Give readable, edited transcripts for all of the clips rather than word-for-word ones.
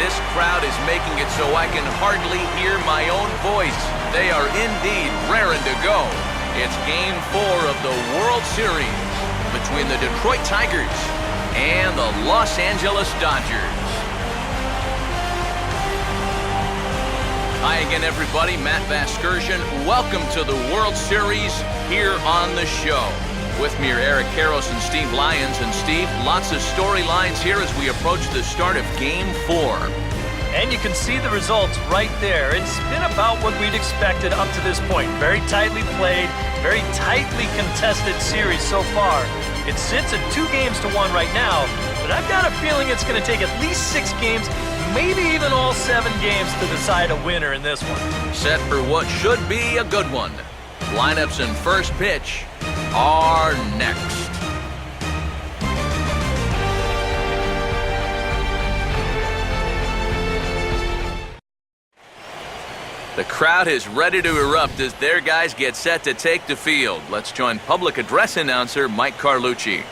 This crowd is making it so I can hardly hear my own voice. They are indeed raring to go. It's Game 4 of the World Series between the Detroit Tigers and the Los Angeles Dodgers. Hi again, everybody. Matt Vasgersian. Welcome to the World Series here on the show. With me are Eric Karros and Steve Lyons. And Steve, lots of storylines here as we approach the start of Game 4. And you can see the results right there. It's been about what we'd expected up to this point. Very tightly played, very tightly contested series so far. It sits at 2-1 right now, but I've got a feeling it's going to take at least 6 games, maybe even all 7 games to decide a winner in this one. Set for what should be a good one. Lineups and first pitch are next. The crowd is ready to erupt as their guys get set to take the field. Let's join public address announcer Mike Carlucci.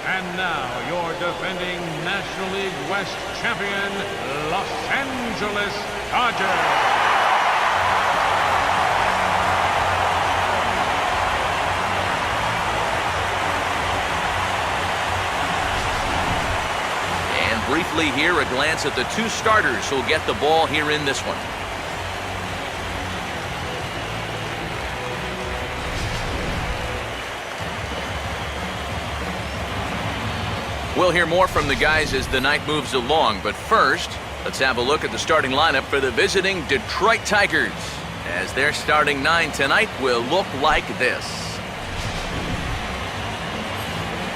And now, your defending National League West champion, Los Angeles Dodgers. Briefly here, a glance at the 2 starters who'll get the ball here in this one. We'll hear more from the guys as the night moves along, but first, let's have a look at the starting lineup for the visiting Detroit Tigers, as their starting 9 tonight will look like this.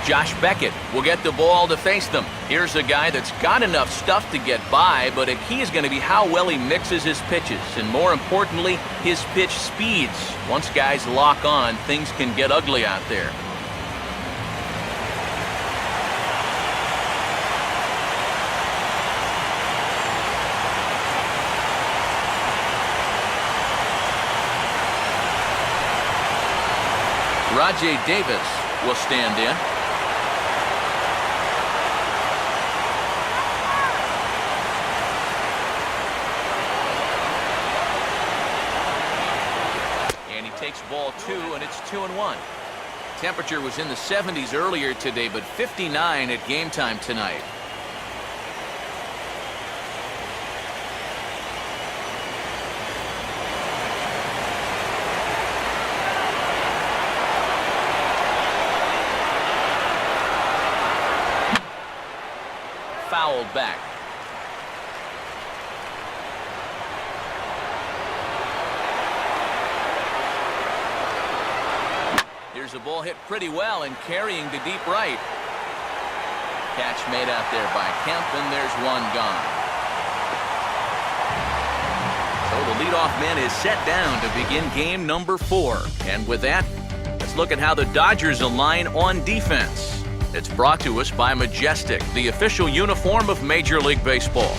Josh Beckett will get the ball to face them. Here's a guy that's got enough stuff to get by, but a key is going to be how well he mixes his pitches, and more importantly, his pitch speeds. Once guys lock on, things can get ugly out there. Rajay Davis will stand in. Takes ball 2, and it's 2-1. Temperature was in the 70s earlier today, but 59 at game time tonight. Fouled back. Here's a ball hit pretty well and carrying to deep right. Catch made out there by Kemp, and there's one gone. So the leadoff man is set down to begin game number 4. And with that, let's look at how the Dodgers align on defense. It's brought to us by Majestic, the official uniform of Major League Baseball.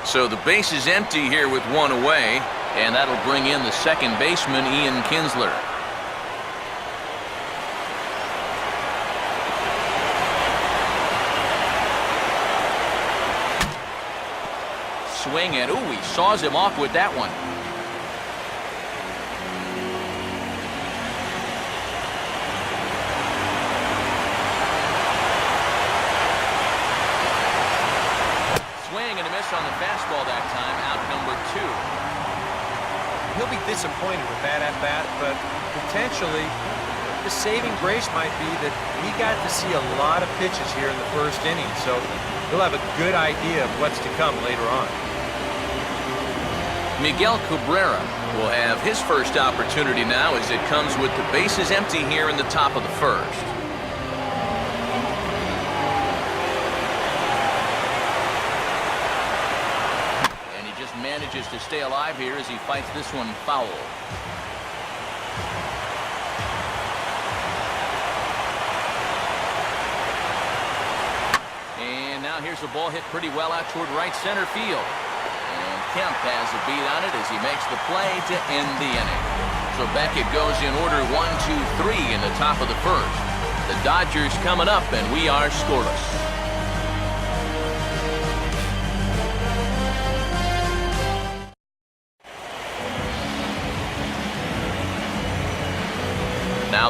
So the base is empty here with 1 away, and that'll bring in the second baseman, Ian Kinsler. Swing, and ooh, he saws him off with that one. Swing and a miss on the fastball that time, out number 2. He'll be disappointed with that at bat, but potentially the saving grace might be that he got to see a lot of pitches here in the first inning, so he'll have a good idea of what's to come later on. Miguel Cabrera will have his first opportunity now as it comes with the bases empty here in the top of the first. And he just manages to stay alive here as he fights this one foul. And now here's a ball hit pretty well out toward right center field. Kemp has a beat on it as he makes the play to end the inning. So Beckett goes in order 1, 2, 3 in the top of the first. The Dodgers coming up, and we are scoreless.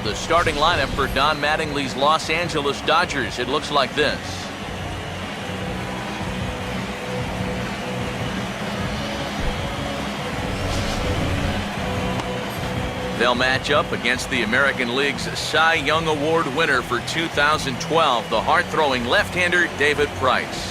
the starting lineup for Don Mattingly's Los Angeles Dodgers, it looks like this. They'll match up against the American League's Cy Young Award winner for 2012, the hard-throwing left-hander David Price.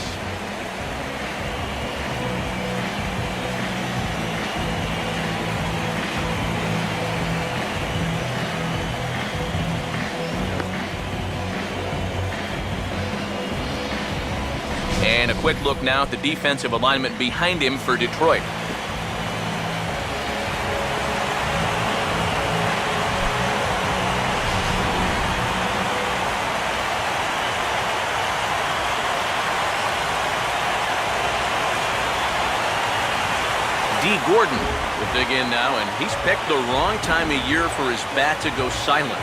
And a quick look now at the defensive alignment behind him for Detroit. Gordon will dig in now, and he's picked the wrong time of year for his bat to go silent.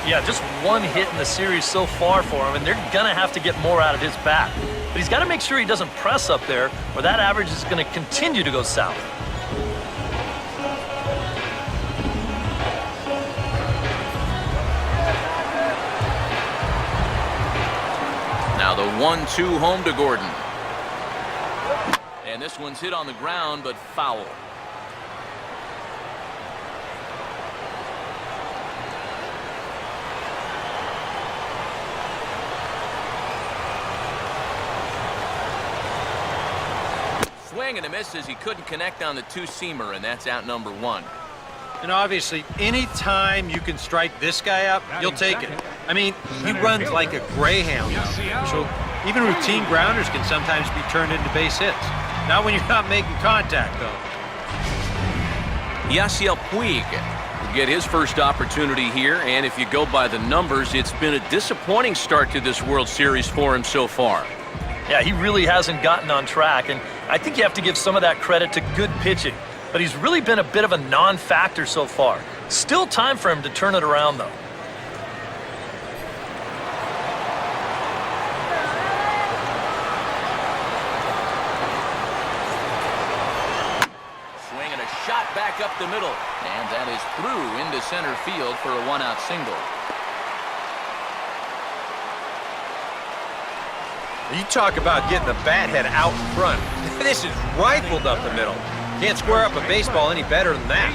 Yeah, just one hit in the series so far for him, and they're going to have to get more out of his bat. But he's got to make sure he doesn't press up there, or that average is going to continue to go south. Now the 1-2 home to Gordon. And this one's hit on the ground, but foul. Swing and a miss as he couldn't connect on the two-seamer, and that's out number one. And obviously, any time you can strike this guy up, you'll take it. I mean, he runs like a greyhound. So even routine grounders can sometimes be turned into base hits. Not when you're not making contact, though. Yasiel Puig will get his first opportunity here, and if you go by the numbers, it's been a disappointing start to this World Series for him so far. Yeah, he really hasn't gotten on track, and I think you have to give some of that credit to good pitching. But he's really been a bit of a non-factor so far. Still time for him to turn it around, though. Back up the middle, and that is through into center field for a one-out single. You talk about getting the bat head out in front. This is rifled up the middle. Can't square up a baseball any better than that.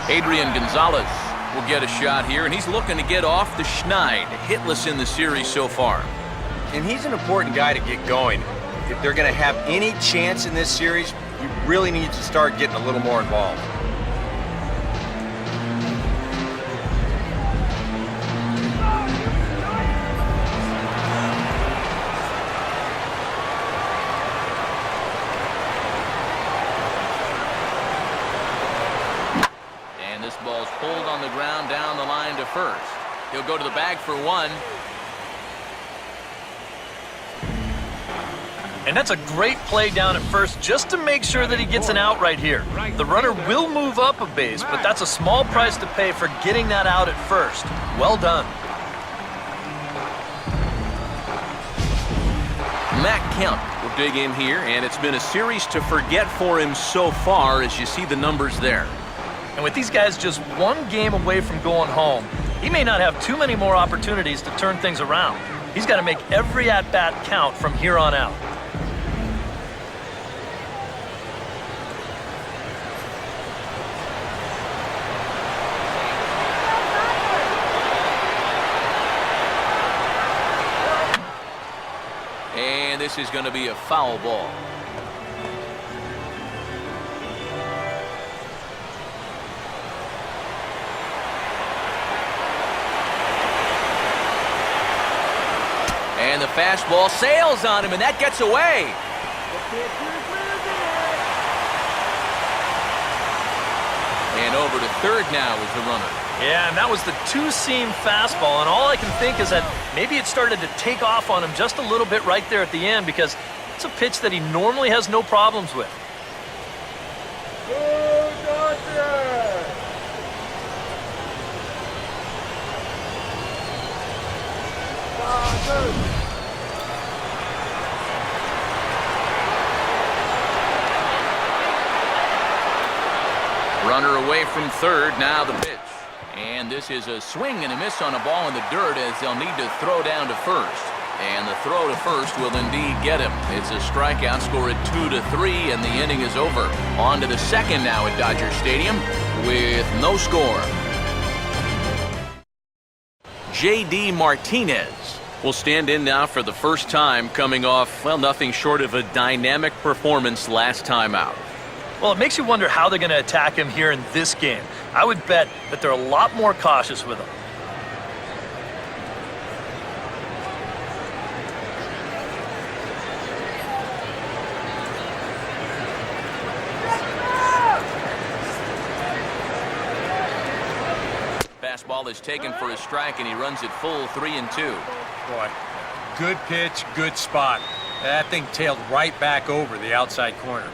Adrian Gonzalez will get a shot here, and he's looking to get off the schneid. Hitless in the series so far. And he's an important guy to get going. If they're going to have any chance in this series, he really needs to start getting a little more involved. And this ball's pulled on the ground down the line to first. He'll go to the bag for one. And that's a great play down at first just to make sure that he gets an out right here. The runner will move up a base, but that's a small price to pay for getting that out at first. Well done. Matt Kemp will dig in here, and it's been a series to forget for him so far as you see the numbers there. And with these guys just one game away from going home, he may not have too many more opportunities to turn things around. He's got to make every at-bat count from here on out. And this is going to be a foul ball. And the fastball sails on him, and that gets away. And over to third now is the runner. Yeah, and that was the two-seam fastball, and all I can think is that maybe it started to take off on him just a little bit right there at the end because it's a pitch that he normally has no problems with. Runner away from third, now the pitch. And this is a swing and a miss on a ball in the dirt as they'll need to throw down to first. And the throw to first will indeed get him. It's a strikeout, score at 2-3, and the inning is over. On to the second now at Dodger Stadium with no score. J.D. Martinez will stand in now for the first time, coming off, well, nothing short of a dynamic performance last time out. Well, it makes you wonder how they're going to attack him here in this game. I would bet that they're a lot more cautious with him. Fastball is taken for a strike, and he runs it full 3-2. Boy, good pitch, good spot. That thing tailed right back over the outside corner.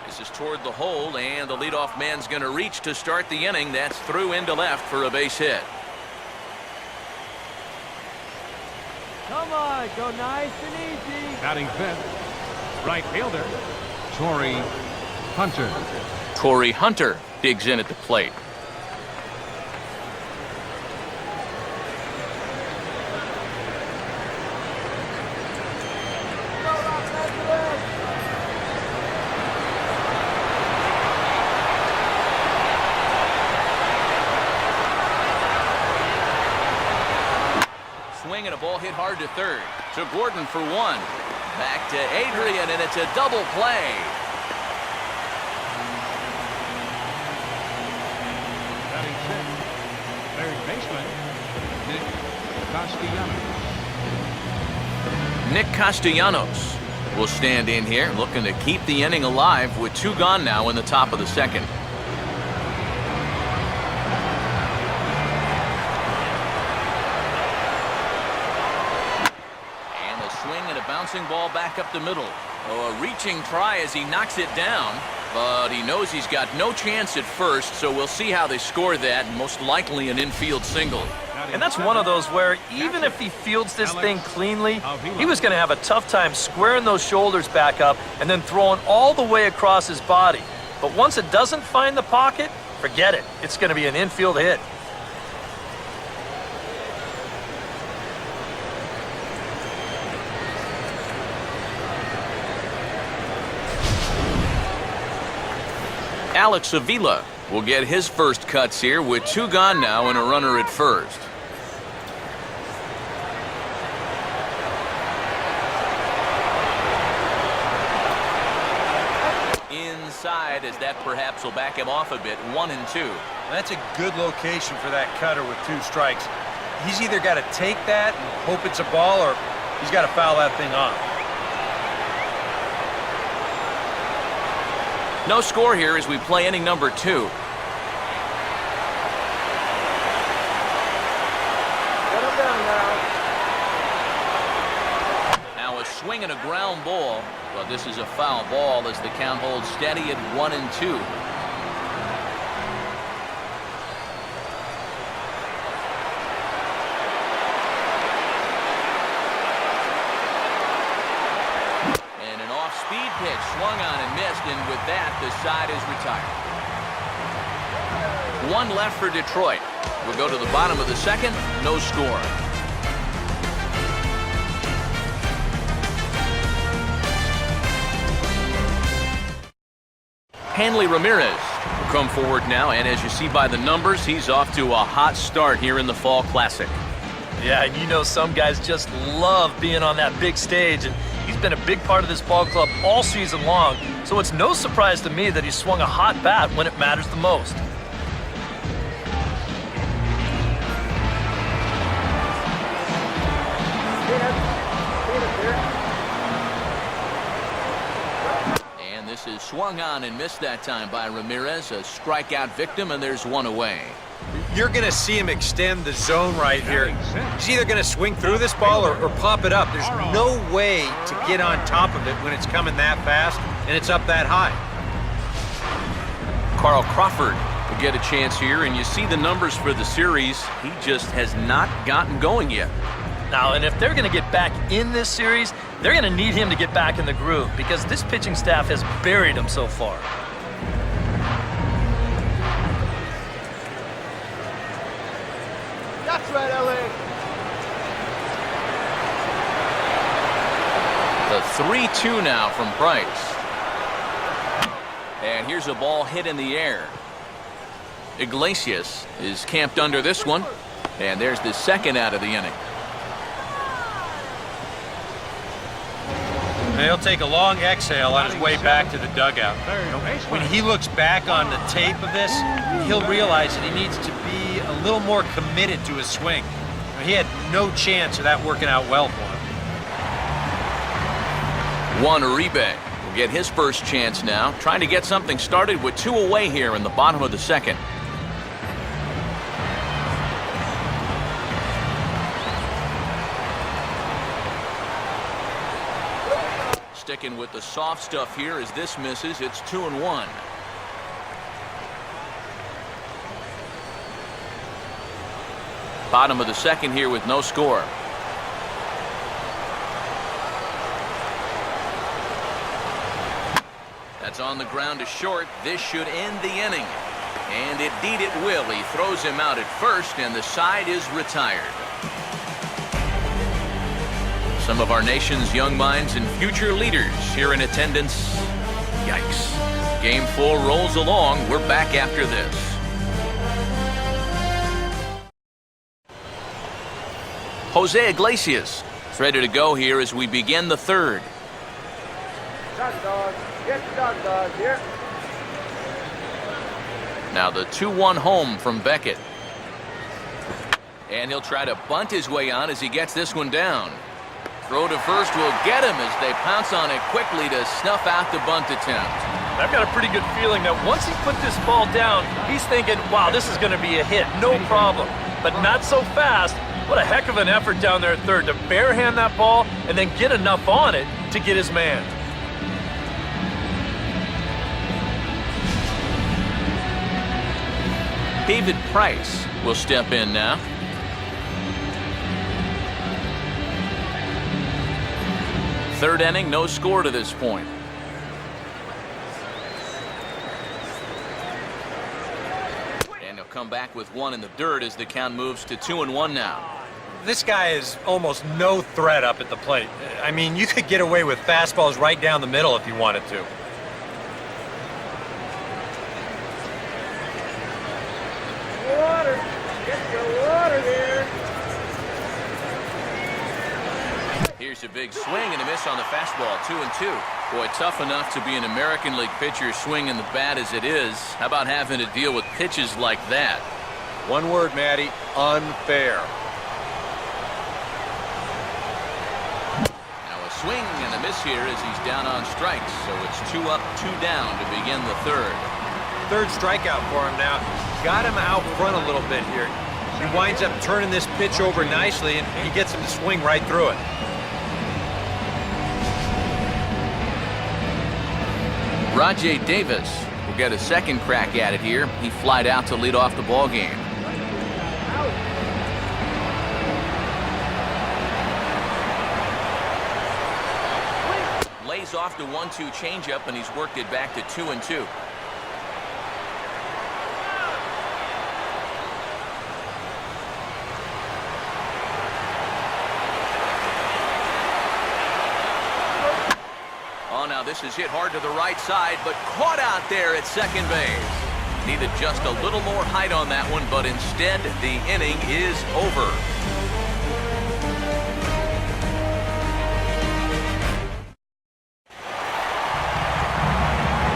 This is toward the hole, and the leadoff man's going to reach to start the inning. That's through into left for a base hit. Come on, go nice and easy. Batting fifth, right fielder, Torrey Hunter. Torrey Hunter digs in at the plate. Swing and a ball hit hard to third. To Gordon for one. Back to Adrian, and it's a double play. Batting sixth, third baseman, Nick Castellanos. Nick Castellanos will stand in here, looking to keep the inning alive with 2 gone now in the top of the second. Bouncing ball back up the middle. Oh, a reaching try as he knocks it down, but he knows he's got no chance at first, so we'll see how they score that. Most likely an infield single. And that's one of those where even if he fields this thing cleanly, he was going to have a tough time squaring those shoulders back up and then throwing all the way across his body. But once it doesn't find the pocket, forget it. It's going to be an infield hit. Alex Avila will get his first cuts here with 2 gone now and a runner at first. Inside, as that perhaps will back him off a bit. 1-2. That's a good location for that cutter with 2 strikes. He's either got to take that and hope it's a ball, or he's got to foul that thing off. No score here as we play inning number 2. Now a swing and a ground ball, but this is a foul ball as the count holds steady at 1-2. Speed pitch swung on and missed, and with that, the side is retired. 1 left for Detroit. We'll go to the bottom of the second. No score. Hanley Ramirez will come forward now, and as you see by the numbers, he's off to a hot start here in the Fall Classic. Yeah, and you know some guys just love being on that big stage, and he's been a big part of this ball club all season long, so it's no surprise to me that he swung a hot bat when it matters the most. And this is swung on and missed that time by Ramirez, a strikeout victim, and there's 1 away. You're going to see him extend the zone right here. He's either going to swing through this ball or pop it up. There's no way to get on top of it when it's coming that fast and it's up that high. Carl Crawford will get a chance here, and you see the numbers for the series. He just has not gotten going yet. Now, and if they're going to get back in this series, they're going to need him to get back in the groove because this pitching staff has buried him so far. That's right, LA. The 3-2 now from Price. And here's a ball hit in the air. Iglesias is camped under this one. And there's the second out of the inning. He'll take a long exhale on his way back to the dugout. When he looks back on the tape of this, he'll realize that he needs to be a little more committed to his swing. He had no chance of that working out well for him. Juan Uribe will get his first chance now, trying to get something started with 2 away here in the bottom of the second. Sticking with the soft stuff here as this misses. It's 2-1. Bottom of the second here with no score. That's on the ground to short. This should end the inning. And indeed it will. He throws him out at first, and the side is retired. Some of our nation's young minds and future leaders here in attendance. Yikes. Game 4 rolls along. We're back after this. Jose Iglesias is ready to go here as we begin the third. Dog. Get the dog here. Now the 2-1 home from Beckett. And he'll try to bunt his way on as he gets this one down. Throw to first will get him as they pounce on it quickly to snuff out the bunt attempt. I've got a pretty good feeling that once he put this ball down, he's thinking, wow, this is going to be a hit, no problem. But not so fast. What a heck of an effort down there at third to barehand that ball and then get enough on it to get his man. David Price will step in now. Third inning, no score to this point. And he'll come back with one in the dirt as the count moves to 2-1 now. This guy is almost no threat up at the plate. I mean, you could get away with fastballs right down the middle if you wanted to. Water. Get your water there. Here's a big swing and a miss on the fastball, 2-2. Boy, tough enough to be an American League pitcher swinging the bat as it is. How about having to deal with pitches like that? One word, Matty, unfair. Now a swing and a miss here as he's down on strikes. So it's 2 up, 2 down to begin the third. Third strikeout for him now. Got him out front a little bit here. He winds up turning this pitch over nicely, and he gets him to swing right through it. Rajay Davis will get a second crack at it here. He flied out to lead off the ball game. Lays off the 1-2 changeup, and he's worked it back to 2-2. Oh, now this is hit hard to the right side, but caught out there at second base. Needed just a little more height on that one, but instead the inning is over.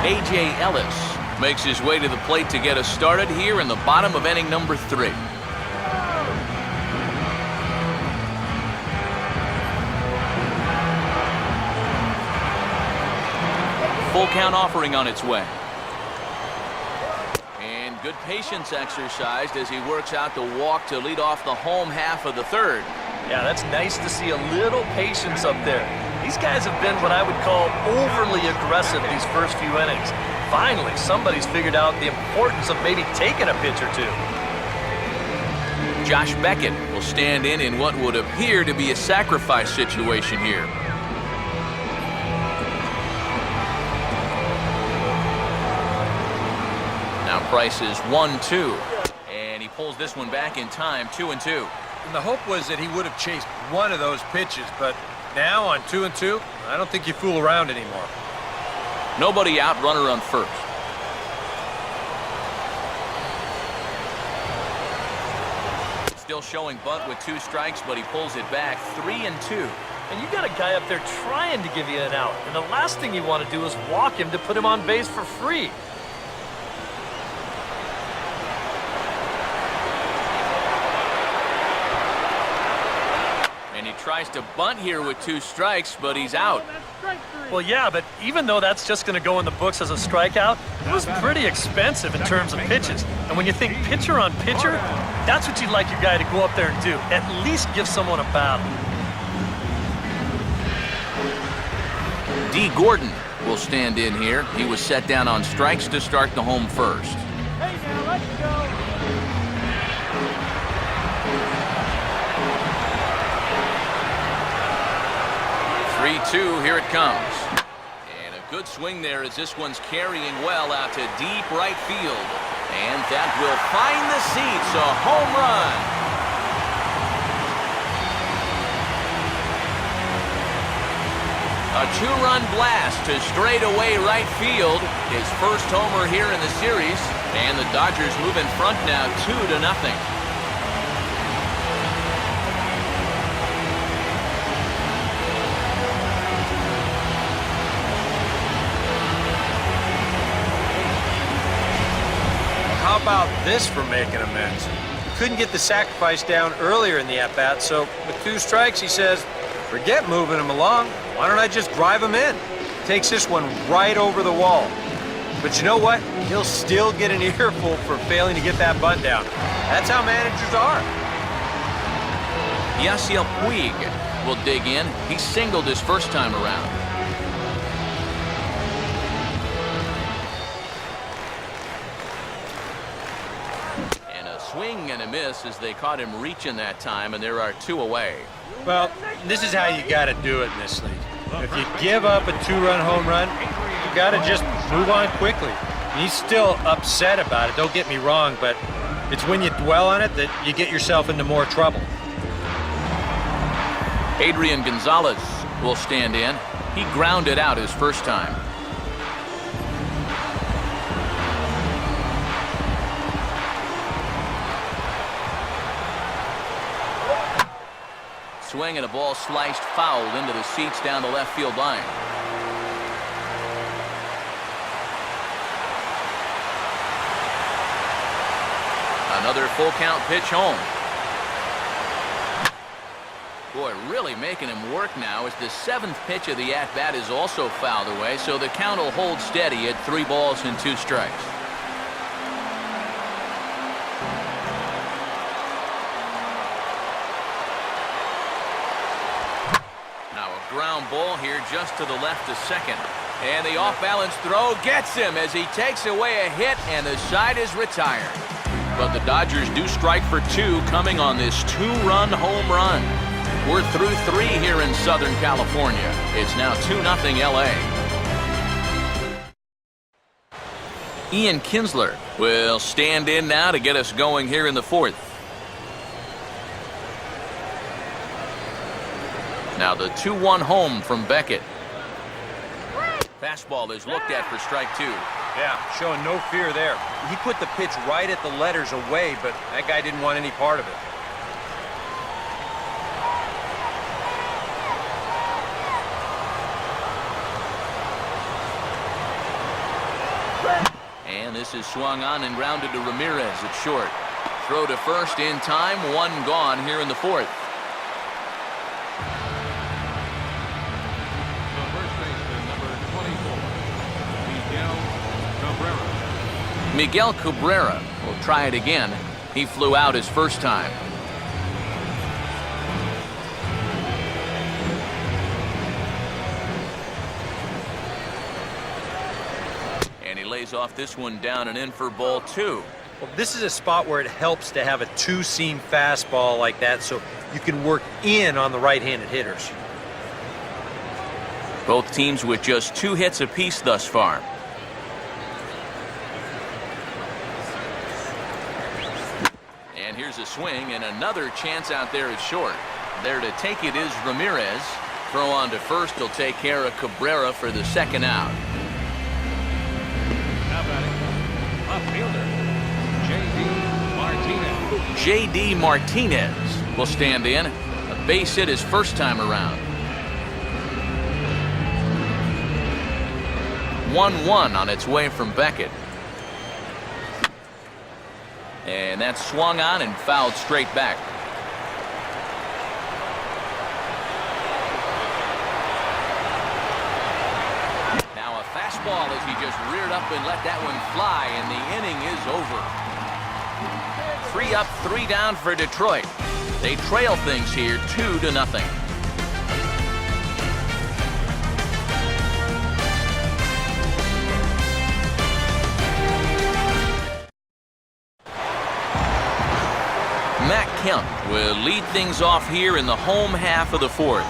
A.J. Ellis makes his way to the plate to get us started here in the bottom of inning number 3. Full count offering on its way. And good patience exercised as he works out the walk to lead off the home half of the third. Yeah, that's nice to see a little patience up there. These guys have been what I would call overly aggressive these first few innings. Finally, somebody's figured out the importance of maybe taking a pitch or two. Josh Beckett will stand in what would appear to be a sacrifice situation here. Now Price is 1-2, and he pulls this one back in time, 2-2. And the hope was that he would have chased one of those pitches, but now on 2-2, I don't think you fool around anymore. Nobody out, runner on first. Still showing bunt with 2 strikes, but he pulls it back, 3-2. And you got a guy up there trying to give you an out. And the last thing you want to do is walk him to put him on base for free. And he tries to bunt here with 2 strikes, but he's out. Well, yeah, but even though that's just going to go in the books as a strikeout, it was pretty expensive in terms of pitches. And when you think pitcher on pitcher, that's what you'd like your guy to go up there and do. At least give someone a battle. D. Gordon will stand in here. He was set down on strikes to start the home first. Hey, now let's go. 3-2, here it comes. And a good swing there as this one's carrying well out to deep right field. And that will find the seats, a home run. A 2-run blast to straightaway right field. His first homer here in the series. And the Dodgers move in front now 2-0. How about this for making amends? Couldn't get the sacrifice down earlier in the at-bat, so with 2 strikes, he says, forget moving him along. Why don't I just drive him in? Takes this one right over the wall. But you know what? He'll still get an earful for failing to get that bunt down. That's how managers are. Yasiel Puig will dig in. He singled his first time around. Swing and a miss as they caught him reaching that time, and there are 2 away. Well, this is how you got to do it in this league. If you give up a 2-run home run, you got to just move on quickly. He's still upset about it, don't get me wrong, but it's when you dwell on it that you get yourself into more trouble. Adrian Gonzalez will stand in. He grounded out his first time. Swing and a ball sliced foul into the seats down the left field line. Another full count pitch home. Boy, really making him work now as the 7th pitch of the at-bat is also fouled away, so the count will hold steady at 3 balls and 2 strikes. Ground ball here just to the left of second. And the off-balance throw gets him as he takes away a hit, and the side is retired. But the Dodgers do strike for 2 coming on this 2-run home run. We're through 3 here in Southern California. It's now 2-0 LA. Ian Kinsler will stand in now to get us going here in the 4th. Now the 2-1 home from Beckett. Fastball is looked at for strike 2. Yeah, showing no fear there. He put the pitch right at the letters away, but that guy didn't want any part of it. And this is swung on and grounded to Ramirez at short. Throw to first in time, 1 gone here in the 4th. Miguel Cabrera will try it again. He flew out his first time. And he lays off this one down and in for ball 2. Well, this is a spot where it helps to have a two-seam fastball like that so you can work in on the right-handed hitters. Both teams with just 2 hits apiece thus far. And here's a swing, and another chance out there at short. There to take it is Ramirez. Throw on to first will take care of Cabrera for the second out. Now batting, left fielder, J.D. Martinez. J.D. Martinez will stand in. A base hit his first time around. 1-1 on its way from Beckett. And that's swung on and fouled straight back. Now a fastball as he just reared up and let that one fly, and the inning is over. 3 up, 3 down for Detroit. They trail things here 2-0. Matt Kemp will lead things off here in the home half of the 4th.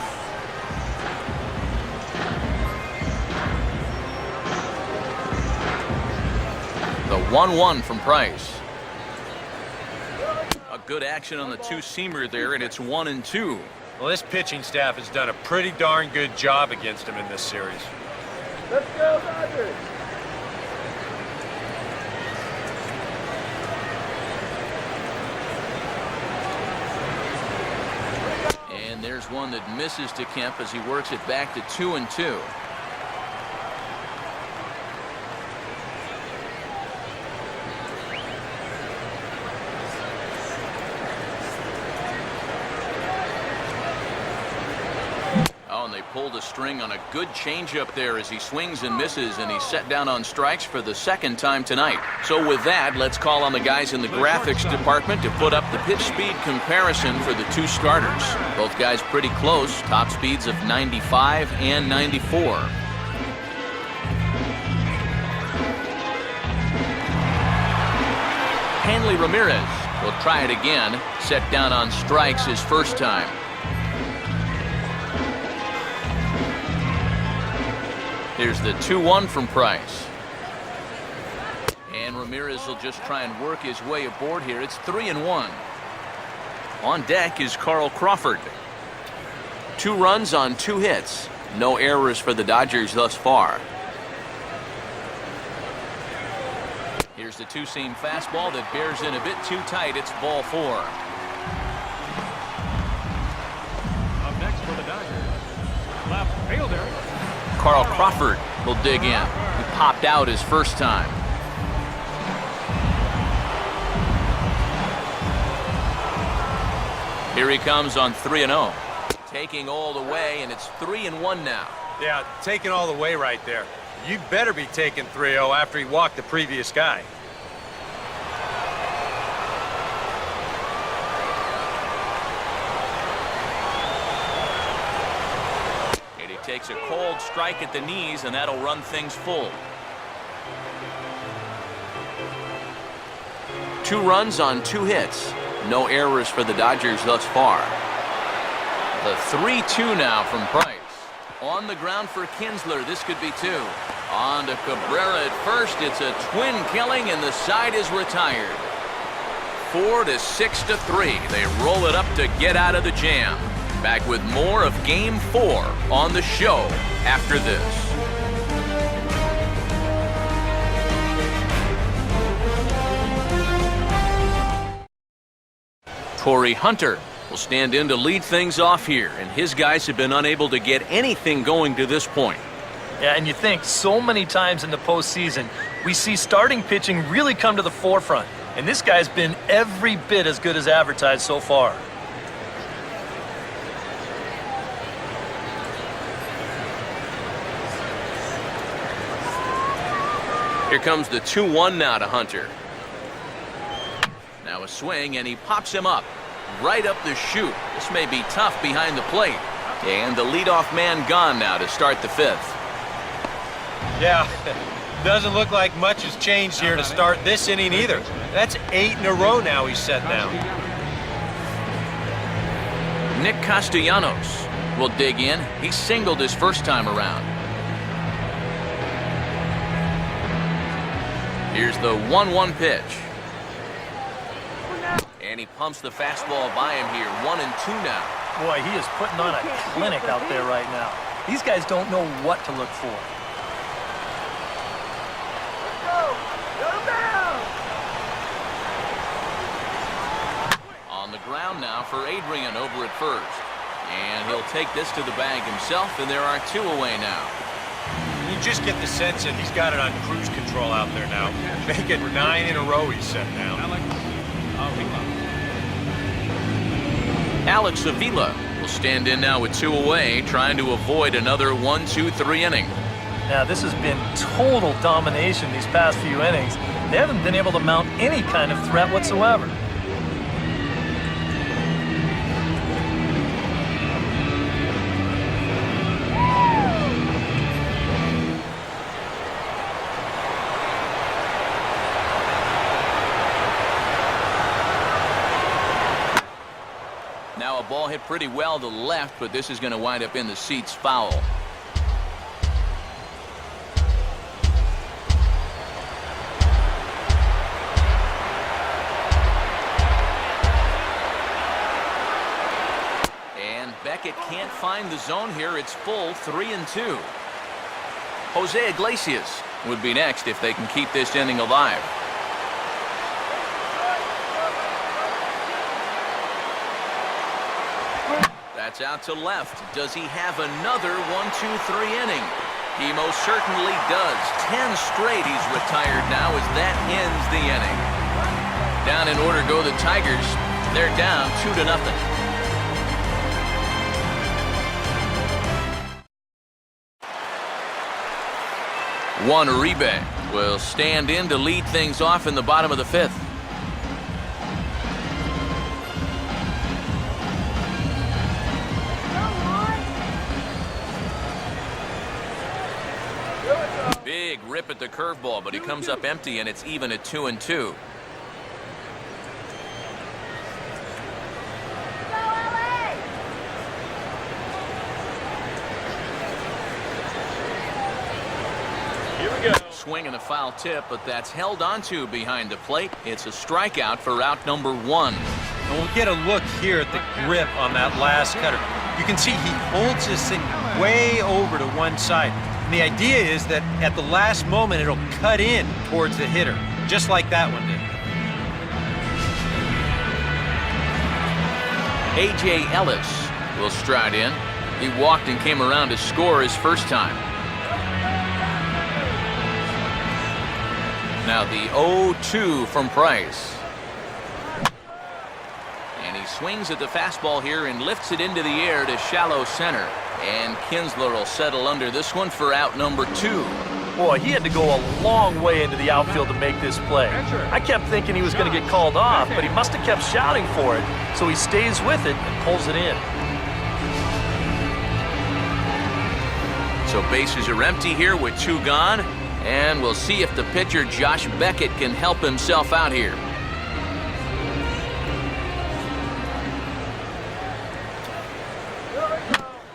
The 1-1 from Price. A good action on the two-seamer there, and it's 1-2. Well, this pitching staff has done a pretty darn good job against him in this series. Let's go, Dodgers! And there's one that misses to Kemp as he works it back to 2-2. Oh, and they pulled a string on a good changeup there as he swings and misses, and he's set down on strikes for the second time tonight. So with that, let's call on the guys in the graphics department to put up the pitch speed comparison for the two starters. Both guys pretty close, top speeds of 95 and 94. Hanley Ramirez will try it again, set down on strikes his first time. Here's the 2-1 from Price. And Ramirez will just try and work his way aboard here. It's 3-1. On deck is Carl Crawford. 2 runs on 2 hits. No errors for the Dodgers thus far. Here's the two-seam fastball that bears in a bit too tight. It's ball 4. Up next for the Dodgers, left fielder. Carl Crawford will dig in. He popped out his first time. Here he comes on 3-0. Taking all the way, and it's 3-1 now. Yeah, taking all the way right there. You better be taking 3-0 after he walked the previous guy. And he takes a cold strike at the knees, and that'll run things full. 2 runs on 2 hits. No errors for the Dodgers thus far. The 3-2 now from Price. On the ground for Kinsler. This could be 2. On to Cabrera at first. It's a twin killing, and the side is retired. 4-6-3. They roll it up to get out of the jam. Back with more of Game 4 on the show after this. Corey Hunter will stand in to lead things off here, and his guys have been unable to get anything going to this point. Yeah, and you think so many times in the postseason, we see starting pitching really come to the forefront. And this guy's been every bit as good as advertised so far. Here comes the 2-1 now to Hunter. Now a swing, and he pops him up. Right up the chute. This may be tough behind the plate. And the leadoff man gone now to start the 5th. Yeah, Doesn't look like much has changed here to start this inning either. That's 8 in a row now he's set down. Nick Castellanos will dig in. He singled his first time around. Here's the 1-1 pitch. And he pumps the fastball by him here. 1-2 now. Boy, he is putting on a clinic out there right now. These guys don't know what to look for. On the ground now for Adrian over at first. And he'll take this to the bag himself, and there are 2 away now. You just get the sense that he's got it on cruise control out there now. Make it 9 in a row he's set down. Alex Avila will stand in now with 2 away, trying to avoid another 1-2-3 inning. Now, this has been total domination these past few innings. They haven't been able to mount any kind of threat whatsoever. Now a ball hit pretty well to left, but this is going to wind up in the seats foul. And Beckett can't find the zone here. It's full 3-2. Jose Iglesias would be next if they can keep this inning alive. That's out to left. Does he have another 1-2-3 inning? He most certainly does. 10 straight he's retired now as that ends the inning. Down in order go the Tigers. They're down 2-0. Juan Uribe will stand in to lead things off in the bottom of the 5th. Big rip at the curveball, but he comes up empty, and it's even at 2-2. Swing and a foul tip, but that's held onto behind the plate. It's a strikeout for out number 1. And we'll get a look here at the grip on that last cutter. You can see he holds this thing way over to one side. And the idea is that at the last moment, it'll cut in towards the hitter, just like that one did. A.J. Ellis will stride in. He walked and came around to score his first time. Now the 0-2 from Price. And he swings at the fastball here and lifts it into the air to shallow center. And Kinsler will settle under this one for out number 2. Boy, he had to go a long way into the outfield to make this play. I kept thinking he was going to get called off, but he must have kept shouting for it. So he stays with it and pulls it in. So bases are empty here with 2 gone. And we'll see if the pitcher, Josh Beckett, can help himself out here.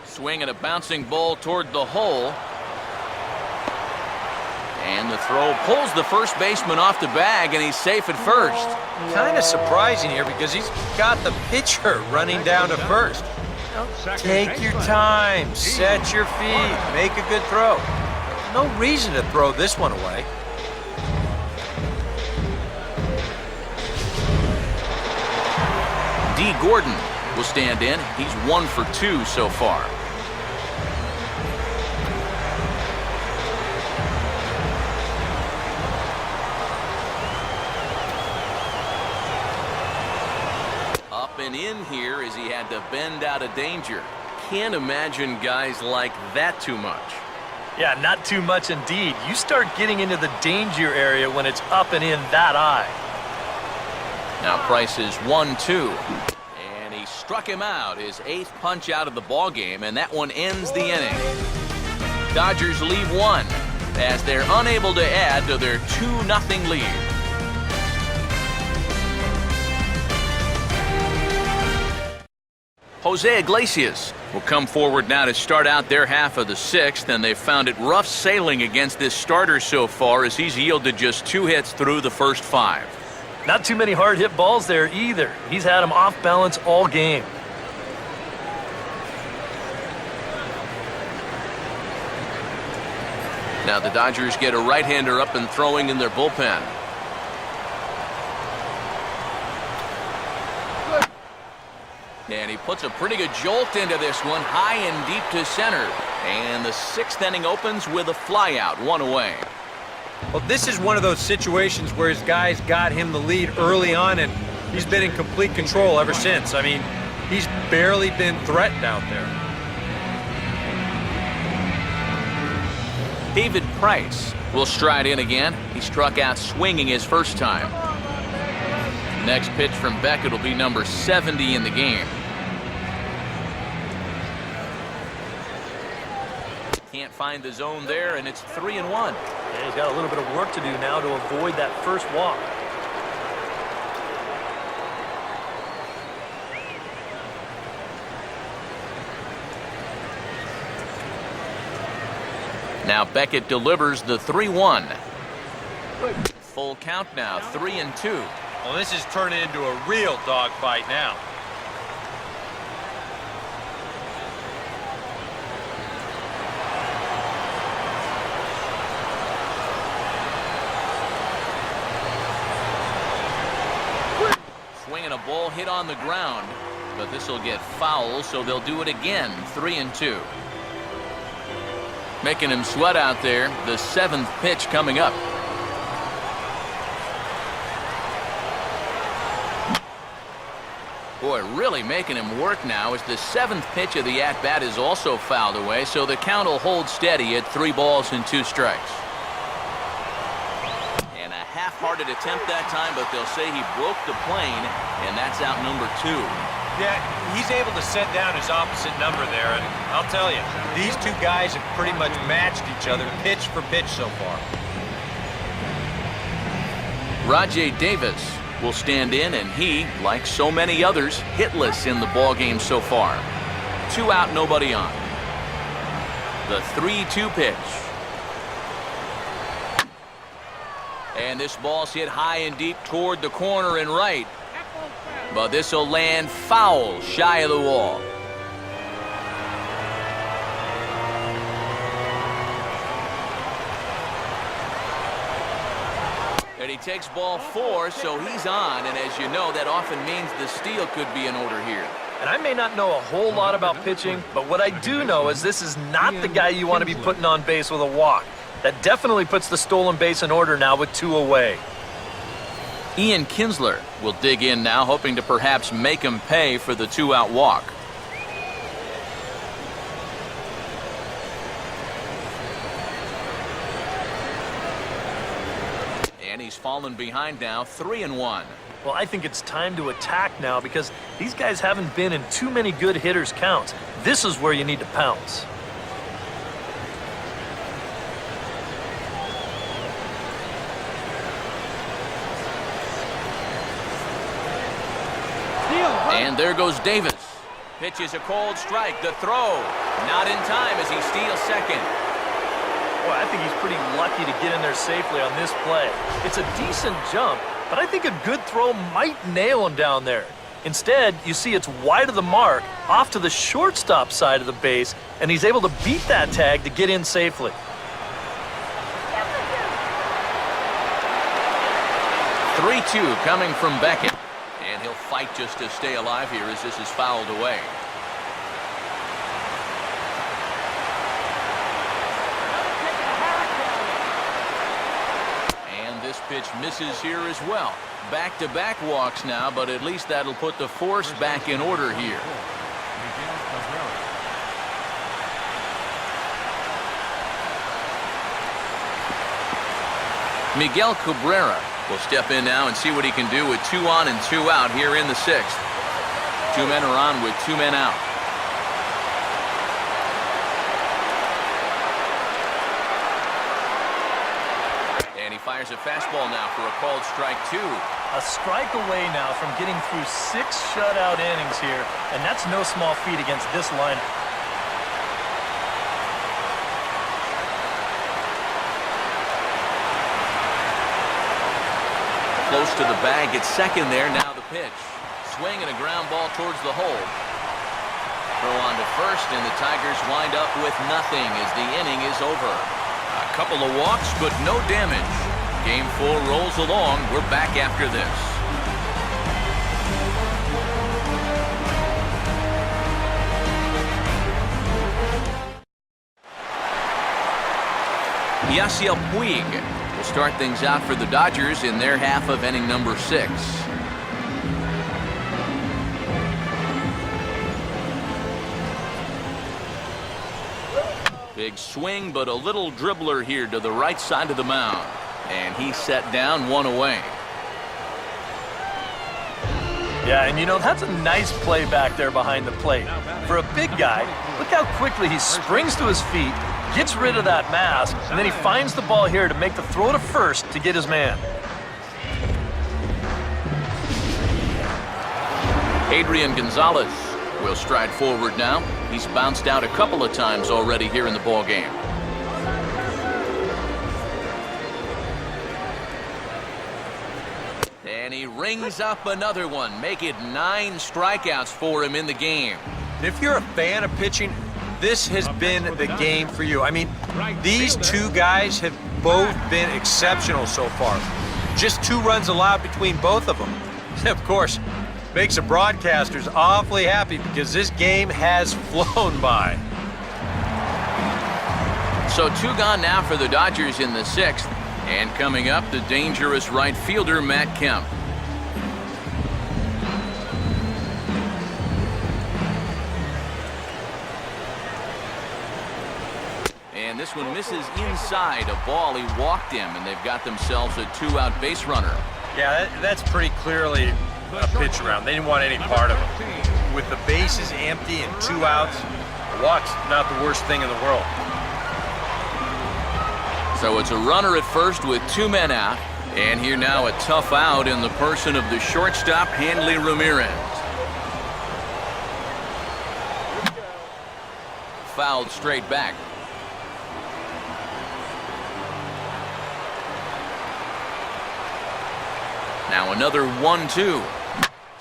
Swing and a bouncing ball toward the hole. And the throw pulls the first baseman off the bag, and he's safe at first. Kind of surprising here because he's got the pitcher running down to first. Take your time, set your feet, make a good throw. No reason to throw this one away. D. Gordon will stand in. He's 1 for 2 so far. Up and in here as he had to bend out of danger. Can't imagine guys like that too much. Yeah, not too much indeed. You start getting into the danger area when it's up and in that eye. Now Price is 1-2. And he struck him out, his 8th punch out of the ball game, and that one ends the inning. Dodgers leave 1. as they're unable to add to their 2-0 lead. Jose Iglesias will come forward now to start out their half of the 6th, and they've found it rough sailing against this starter so far as he's yielded just 2 hits through the first 5. Not too many hard hit balls there either. He's had them off balance all game. Now the Dodgers get a right-hander up and throwing in their bullpen. And he puts a pretty good jolt into this one, high and deep to center. And the 6th inning opens with a flyout, 1 away. Well, this is one of those situations where his guys got him the lead early on, and he's been in complete control ever since. I mean, he's barely been threatened out there. David Price will stride in again. He struck out swinging his first time. Next pitch from Beckett will be number 70 in the game. Can't find the zone there, and it's 3-1. Yeah, he's got a little bit of work to do now to avoid that first walk. Now Beckett delivers the 3-1. Full count now, 3-2. Well, this is turning into a real dogfight now. Swinging a ball hit on the ground, but this will get foul, so they'll do it again, 3-2. Making him sweat out there, the 7th pitch coming up. Boy, really making him work now as the 7th pitch of the at-bat is also fouled away, so the count will hold steady at 3 balls and 2 strikes. And a half-hearted attempt that time, but they'll say he broke the plane, and that's out number 2. Yeah, he's able to set down his opposite number there, and I'll tell you, these 2 guys have pretty much matched each other pitch for pitch so far. Rajai Davis will stand in, and he, like so many others, hitless in the ballgame so far. 2 out, nobody on. The 3-2 pitch. And this ball's hit high and deep toward the corner and right. But this will land foul, shy of the wall. And he takes ball 4, so he's on. And as you know, that often means the steal could be in order here. And I may not know a whole lot about pitching, but what I do know is this is not the guy you want to be putting on base with a walk. That definitely puts the stolen base in order now with 2 away. Ian Kinsler will dig in now, hoping to perhaps make him pay for the 2-out walk. And he's fallen behind now, 3-1. Well, I think it's time to attack now because these guys haven't been in too many good hitters' counts. This is where you need to pounce. And there goes Davis. Pitches a cold strike. The throw. Not in time as he steals second. Boy, I think he's pretty lucky to get in there safely on this play. It's a decent jump, but I think a good throw might nail him down there. Instead, you see it's wide of the mark, off to the shortstop side of the base, and he's able to beat that tag to get in safely. "3-2 coming from Beckett. And he'll fight just to stay alive here as this is fouled away. And this pitch misses here as well. Back-to-back walks now, but at least that'll put the force back in order here. Miguel Cabrera will step in now and see what he can do with 2 on and 2 out here in the 6th. 2 men are on with 2 men out. Fires a fastball now for a called strike 2. A strike away now from getting through 6 shutout innings here, and that's no small feat against this lineup. Close to the bag at second there. Now the pitch. Swing and a ground ball towards the hole. Throw on to first, and the Tigers wind up with nothing as the inning is over. A couple of walks, but no damage. Game 4 rolls along. We're back after this. Yasiel Puig will start things out for the Dodgers in their half of inning number 6. Big swing, but a little dribbler here to the right side of the mound. And he set down one away. Yeah, and you know, that's a nice play back there behind the plate. For a big guy, look how quickly he springs to his feet, gets rid of that mask, and then he finds the ball here to make the throw to first to get his man. Adrian Gonzalez will stride forward now. He's bounced out a couple of times already here in the ball game. And he rings up another one. Make it 9 strikeouts for him in the game. If you're a fan of pitching, this has been the game for you. I mean, these two guys have both been exceptional so far. Just 2 runs allowed between both of them. Of course, makes the broadcasters awfully happy because this game has flown by. So 2 gone now for the Dodgers in the 6th. And coming up, the dangerous right fielder, Matt Kemp. And this one misses inside. A ball, he walked him, and they've got themselves a 2-out base runner. Yeah, that's pretty clearly a pitch around. They didn't want any part of it. With the bases empty and 2 outs, a walk's not the worst thing in the world. So it's a runner at first with 2 men out. And here now a tough out in the person of the shortstop, Hanley Ramirez. Fouled straight back. Now another 1-2.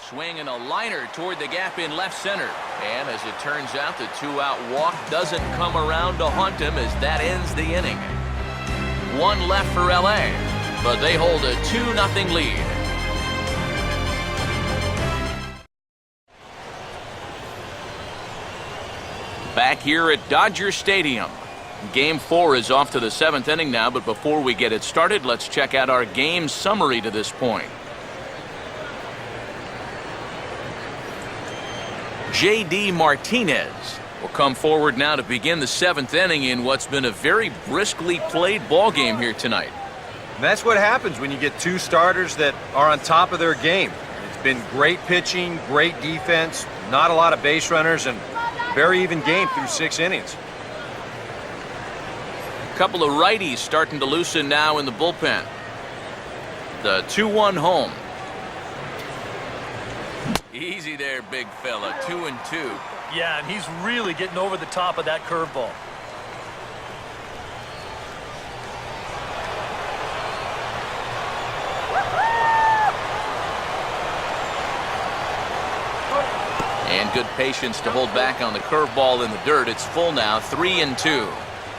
Swing and a liner toward the gap in left center. And as it turns out, the 2-out walk doesn't come around to haunt him as that ends the inning. 1 left for LA, but they hold a 2-0 lead. Back here at Dodger Stadium. Game 4 is off to the 7th inning now, but before we get it started, let's check out our game summary to this point. J.D. Martinez will come forward now to begin the 7th inning in what's been a very briskly played ball game here tonight. And that's what happens when you get 2 starters that are on top of their game. It's been great pitching, great defense, not a lot of base runners, and very even game through 6 innings. A couple of righties starting to loosen now in the bullpen. The 2-1 home. Easy there, big fella. 2-2. Yeah, and he's really getting over the top of that curveball. And good patience to hold back on the curveball in the dirt. It's full now, 3-2.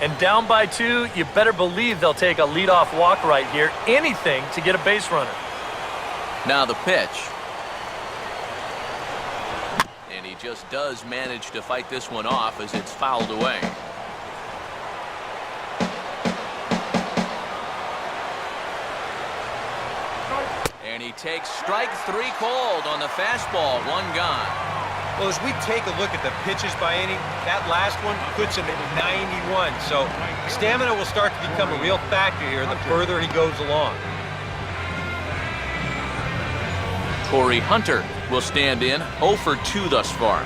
And down by 2, you better believe they'll take a leadoff walk right here. Anything to get a base runner. Now the pitch. And he just does manage to fight this one off as it's fouled away. And he takes strike 3 called on the fastball, 1 gone. Well, as we take a look at the pitches by inning, that last one puts him at 91. So stamina will start to become a real factor here the further he goes along. Corey Hunter will stand in, 0 for 2 thus far.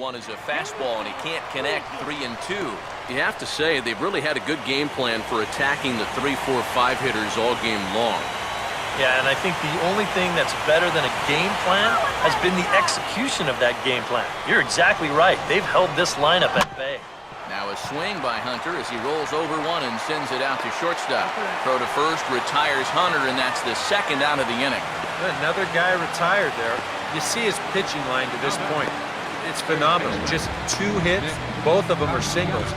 1 is a fastball, and he can't connect. 3-2. You have to say they've really had a good game plan for attacking the 3, 4, 5 hitters all game long. Yeah, and I think the only thing that's better than a game plan has been the execution of that game plan. You're exactly right. They've held this lineup at bay. Now a swing by Hunter as he rolls over one and sends it out to shortstop. Throw to first, retires Hunter, and that's the second out of the inning. Another guy retired there. You see his pitching line to this point. It's phenomenal. Just 2 hits, both of them are singles.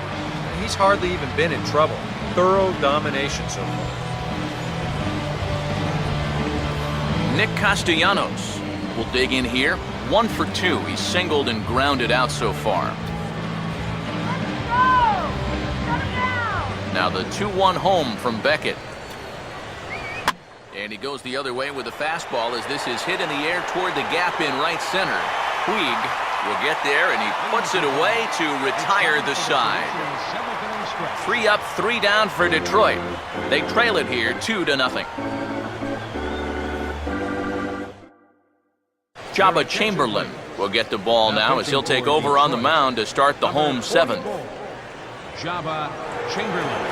He's hardly even been in trouble. Thorough domination so far. Nick Castellanos will dig in here. 1 for 2. He's singled and grounded out so far. Now the 2-1 home from Beckett. And he goes the other way with a fastball as this is hit in the air toward the gap in right center. Puig will get there, and he puts it away to retire the side. 3 up, 3 down for Detroit. They trail it here 2-0. Jabba Chamberlain will get the ball now as he'll take over on the mound to start the home 7th. Jabba Chamberlain.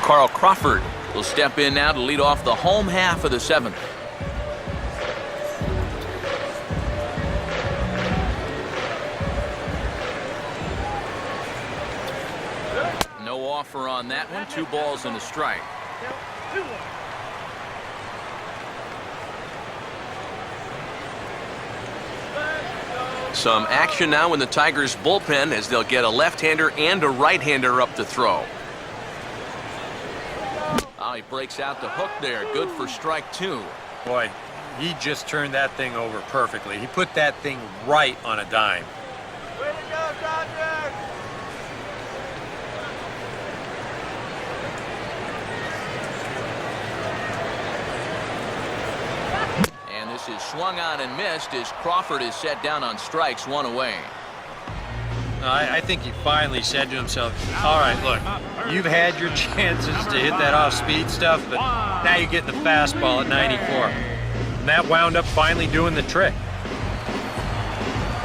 Carl Crawford will step in now to lead off the home half of the 7th. No offer on that one. 2 balls and a strike. Some action now in the Tigers bullpen as they'll get a left-hander and a right-hander up to throw. Oh, he breaks out the hook there. Good for strike 2. Boy, he just turned that thing over perfectly. He put that thing right on a dime. Way to go, Dodgers! And this is swung on and missed as Crawford is set down on strikes, 1 away. I think he finally said to himself, all right, look, you've had your chances to hit that off-speed stuff, but now you get the fastball at 94. And that wound up finally doing the trick.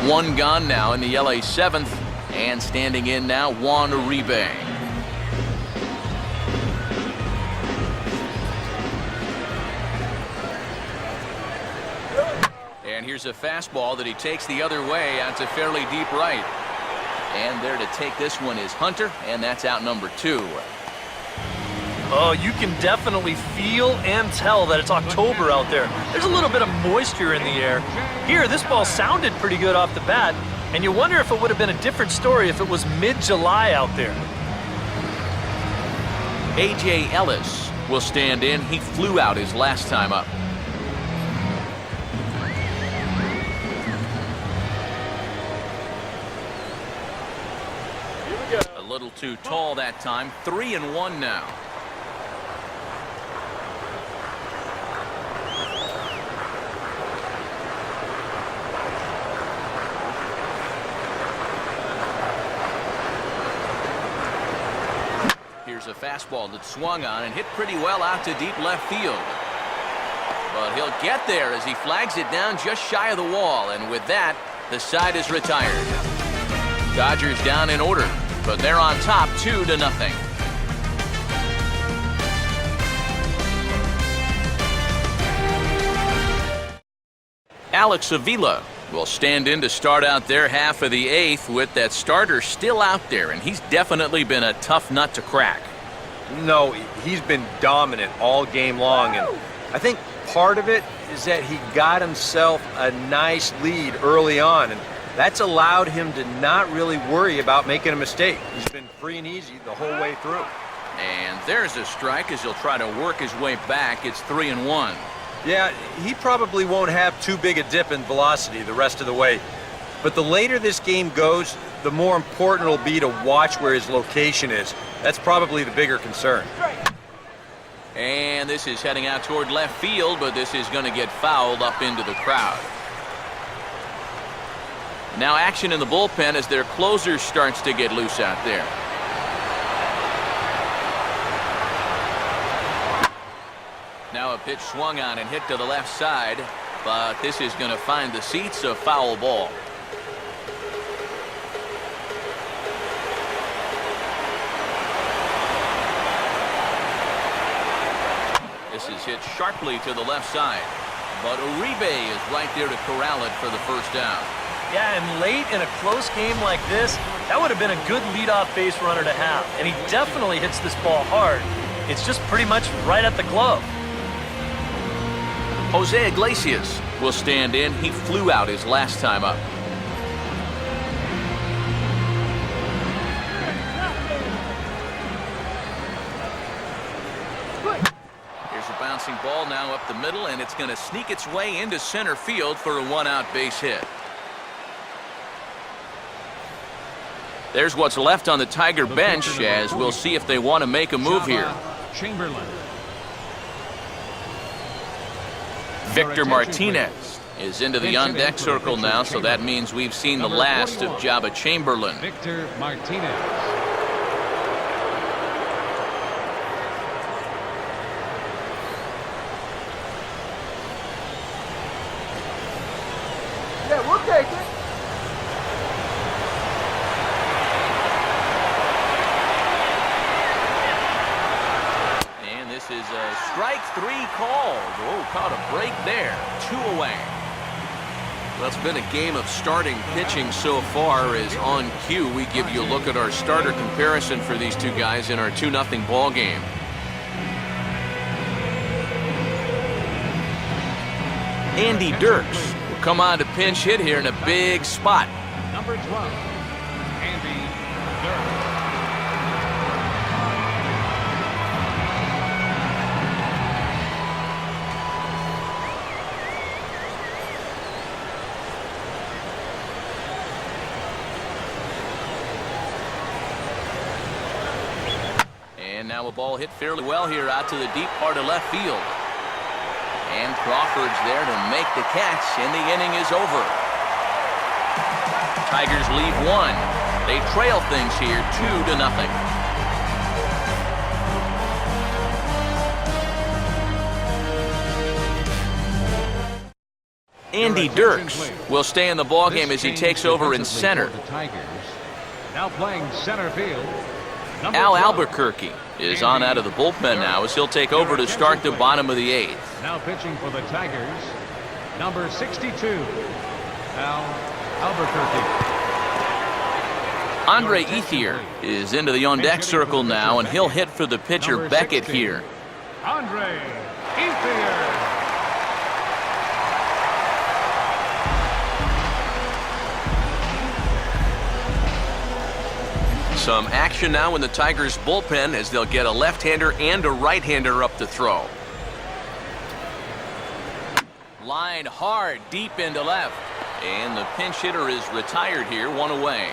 1 gone now in the LA 7th, and standing in now, Juan Uribe. And here's a fastball that he takes the other way out to fairly deep right. And there to take this one is Hunter, and that's out number 2. Oh, you can definitely feel and tell that it's October out there. There's a little bit of moisture in the air. Here, this ball sounded pretty good off the bat, and you wonder if it would have been a different story if it was mid-July out there. A.J. Ellis will stand in. He flew out his last time up. A little too tall that time. 3-1 now. Here's a fastball that swung on and hit pretty well out to deep left field. But he'll get there as he flags it down just shy of the wall. And with that, the side is retired. Dodgers down in order, but they're on top 2-0. Alex Avila will stand in to start out their half of the 8th with that starter still out there, and he's definitely been a tough nut to crack. No, he's been dominant all game long, and I think part of it is that he got himself a nice lead early on, and that's allowed him to not really worry about making a mistake. He's been free and easy the whole way through. And there's a strike as he'll try to work his way back. It's 3-1. Yeah, he probably won't have too big a dip in velocity the rest of the way. But the later this game goes, the more important it'll be to watch where his location is. That's probably the bigger concern. And this is heading out toward left field, but this is going to get fouled up into the crowd. Now action in the bullpen as their closer starts to get loose out there. Now a Pitch swung on and hit to the left side, but this is going to find the seats, a foul ball. This is hit sharply to the left side, but Uribe is right there to corral it for the first down. Yeah, and late in a close game like this, that would have been a good leadoff base runner to have. And he definitely hits this ball hard. It's just pretty much right at the glove. Jose Iglesias will stand in. He flew out his last time up. Here's a bouncing ball now up the middle, and it's going to sneak its way into center field for a one-out base hit. There's what's left on the Tiger bench, as we'll see if they want to make a move here. Chamberlain. Victor Martinez is into the on-deck circle now, so that means we've seen the last of Jabba Chamberlain. Victor Martinez. Yeah, we'll take it. This is a strike three called. Oh, caught a break there. 2 away. Well, it's been a game of starting pitching so far. As on cue, we give you a look at our starter comparison for these two guys in our 2-0 ball game. Andy Dirks will come on to pinch hit here in a big spot. Number 12, Andy Dirks. And now a ball hit fairly well here out to the deep part of left field. And Crawford's there to make the catch, and the inning is over. Tigers leave 1. They trail things here 2-0. Andy Dirks will stay in the ballgame as he takes over in center. Now playing center field. Al Albuquerque is on out of the bullpen now as he'll take over to start the bottom of the 8th. Now pitching for the Tigers, number 62, Al Albuquerque. Andre Ethier is into the on-deck circle now, and he'll hit for the pitcher Beckett here. Andre Ethier. Some action now in the Tigers bullpen as they'll get a left-hander and a right-hander up to throw. Line hard deep into left, and the pinch hitter is retired here, 1 away.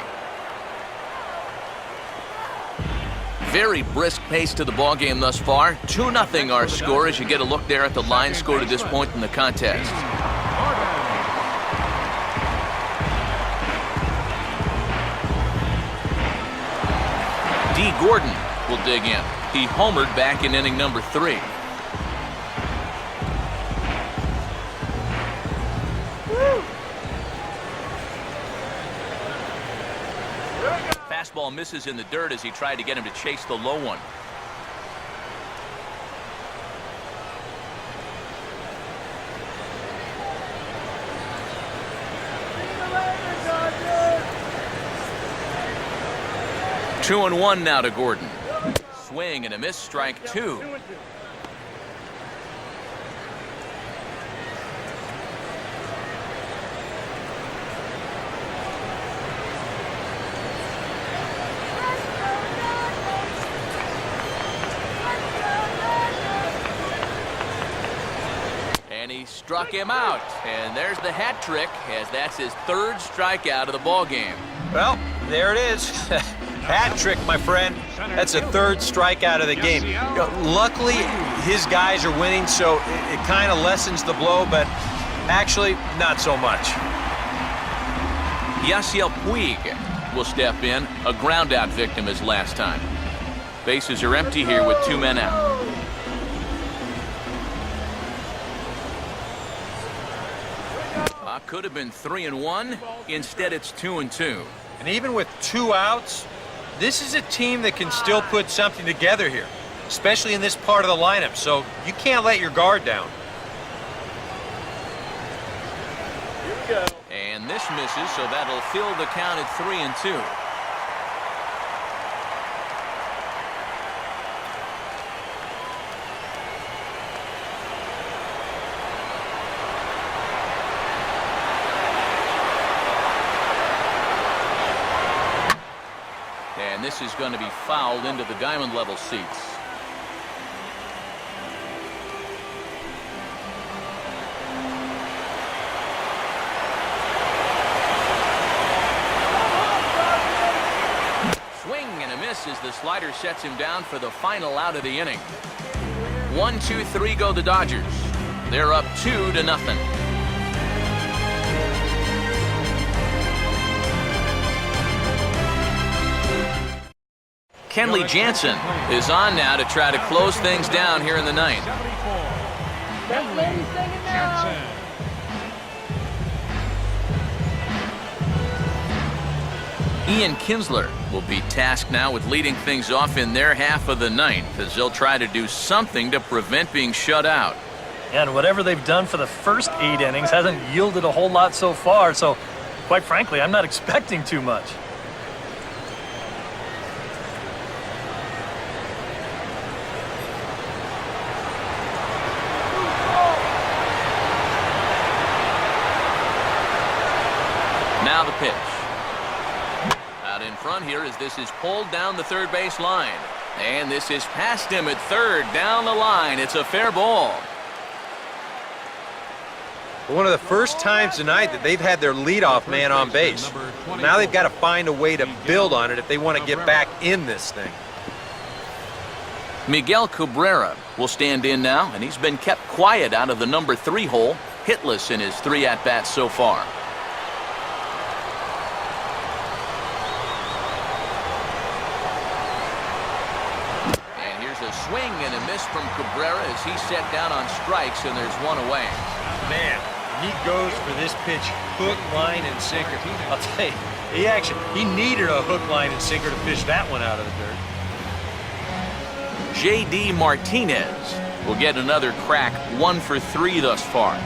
Very brisk pace to the ballgame thus far. 2-0 our score as you get a look there at the line score to this point in the contest. D. Gordon will dig in. He homered back in inning number 3. Fastball misses in the dirt as he tried to get him to chase the low one. Two and 1 now to Gordon. Swing and a miss, strike 2. And he struck him out. And there's the hat trick, as that's his 3rd strikeout of the ball game. Well, there it is. Hat trick, my friend. That's a 3rd strikeout of the game. You know, luckily, his guys are winning, so it kind of lessens the blow, but actually, not so much. Yasiel Puig will step in, a ground-out victim as last time. Bases are empty here with 2 men out. could have been 3-1. Instead, it's 2-2. And even with 2 outs, this is a team that can still put something together here, especially in this part of the lineup, so you can't let your guard down. And this misses, so that'll fill the count at 3-2. And this is going to be fouled into the diamond level seats. Swing and a miss as the slider sets him down for the final out of the inning. 1-2-3 go the Dodgers. They're up 2-0. Kenley Jansen is on now to try to close things down here in the ninth. Jansen. Ian Kinsler will be tasked now with leading things off in their half of the ninth as they'll try to do something to prevent being shut out. And whatever they've done for the first 8 innings hasn't yielded a whole lot so far, so quite frankly, I'm not expecting too much. Now the pitch. Out in front here as this is pulled down the third base line. And this is past him at third down the line. It's a fair ball. One of the first times tonight that they've had their leadoff man on base. Now they've got to find a way to build on it if they want to get back in this thing. Miguel Cabrera will stand in now, and he's been kept quiet out of the number 3 hole, hitless in his 3 at-bats so far. Swing and a miss from Cabrera as he's set down on strikes, and there's 1 away. Man, he goes for this pitch hook, line, and sinker. I'll tell you, he needed a hook, line, and sinker to fish that one out of the dirt. J.D. Martinez will get another crack, 1 for 3 thus far.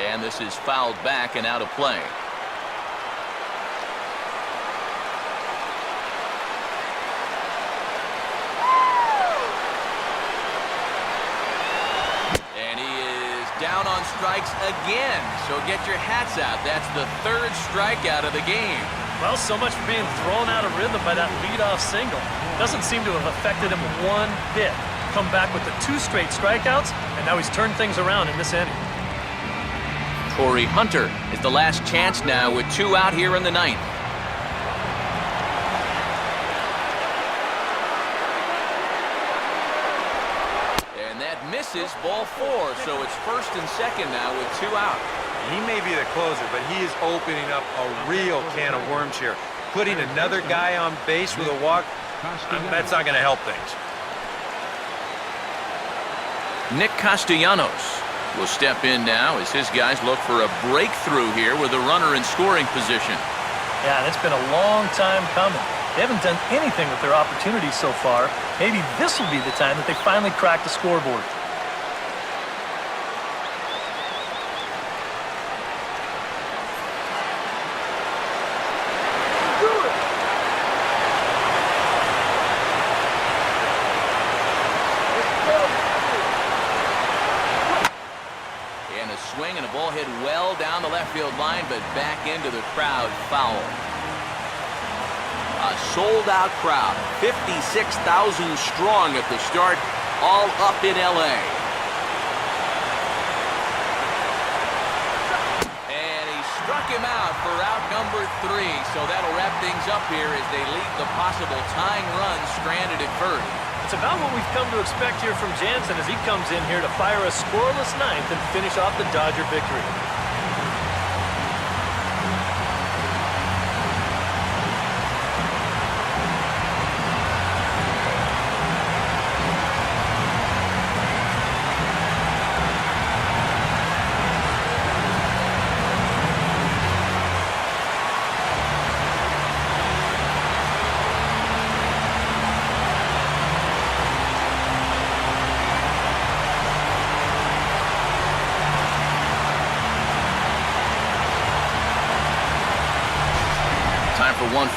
And this is fouled back and out of play. And he is down on strikes again. So get your hats out. That's the 3rd strikeout of the game. Well, so much for being thrown out of rhythm by that leadoff single. Doesn't seem to have affected him one bit. Come back with the 2 straight strikeouts, and now he's turned things around in this inning. Corey Hunter is the last chance now with 2 out here in the ninth. And that misses, ball 4, so it's 1st and 2nd now with 2 out. He may be the closer, but he is opening up a real can of worms here. Putting another guy on base with a walk, that's not going to help things. Nick Castellanos will step in now as his guys look for a breakthrough here with a runner in scoring position. Yeah, and it's been a long time coming. They haven't done anything with their opportunities so far. Maybe this will be the time that they finally crack the scoreboard. Swing and a ball hit well down the left field line, but back into the crowd, foul. A sold-out crowd, 56,000 strong at the start, all up in L.A. And he struck him out for out number 3, so that'll wrap things up here as they leave the possible tying run stranded at first. It's about what we've come to expect here from Jansen as he comes in here to fire a scoreless ninth and finish off the Dodger victory.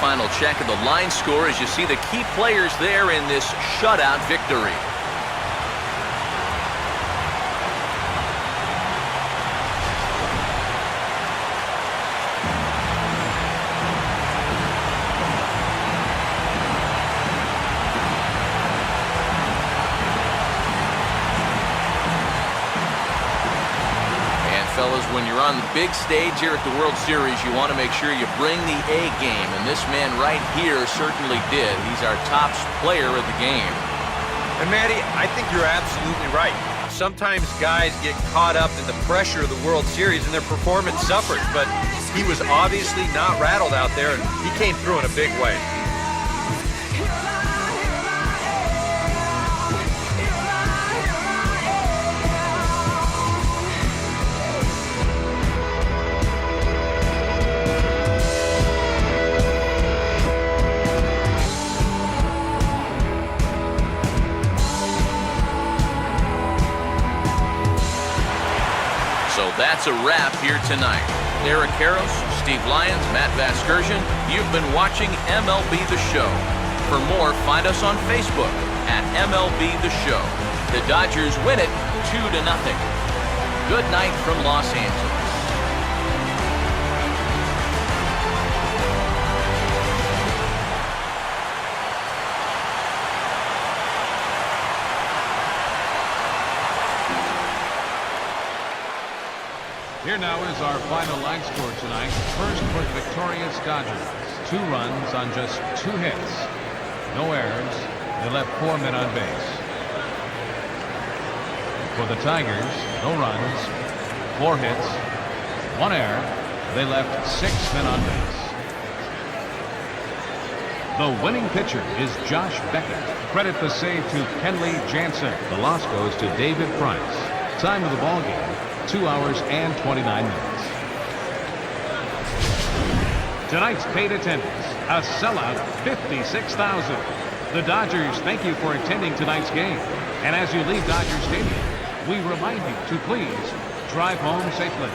final check of the line score as you see the key players there in this shutout victory. Fellas, when you're on the big stage here at the World Series, you want to make sure you bring the A game, and this man right here certainly did. He's our top player of the game. And Matty, I think you're absolutely right. Sometimes guys get caught up in the pressure of the World Series and their performance suffers, but he was obviously not rattled out there, and he came through in a big way. That's a wrap here tonight. Eric Harros, Steve Lyons, Matt Vasgersian, you've been watching MLB The Show. For more, find us on Facebook at MLB The Show. The Dodgers win it 2-0. Good night from Los Angeles. Here now is our final line score tonight. First for the victorious Dodgers. 2 runs on just 2 hits. No errors. They left 4 men on base. For the Tigers, no runs, 4 hits, 1 error. They left 6 men on base. The winning pitcher is Josh Beckett. Credit the save to Kenley Jansen. The loss goes to David Price. Time of the ball game, 2 hours and 29 minutes. Tonight's paid attendance, a sellout 56,000. The Dodgers thank you for attending tonight's game. And as you leave Dodger Stadium, we remind you to please drive home safely.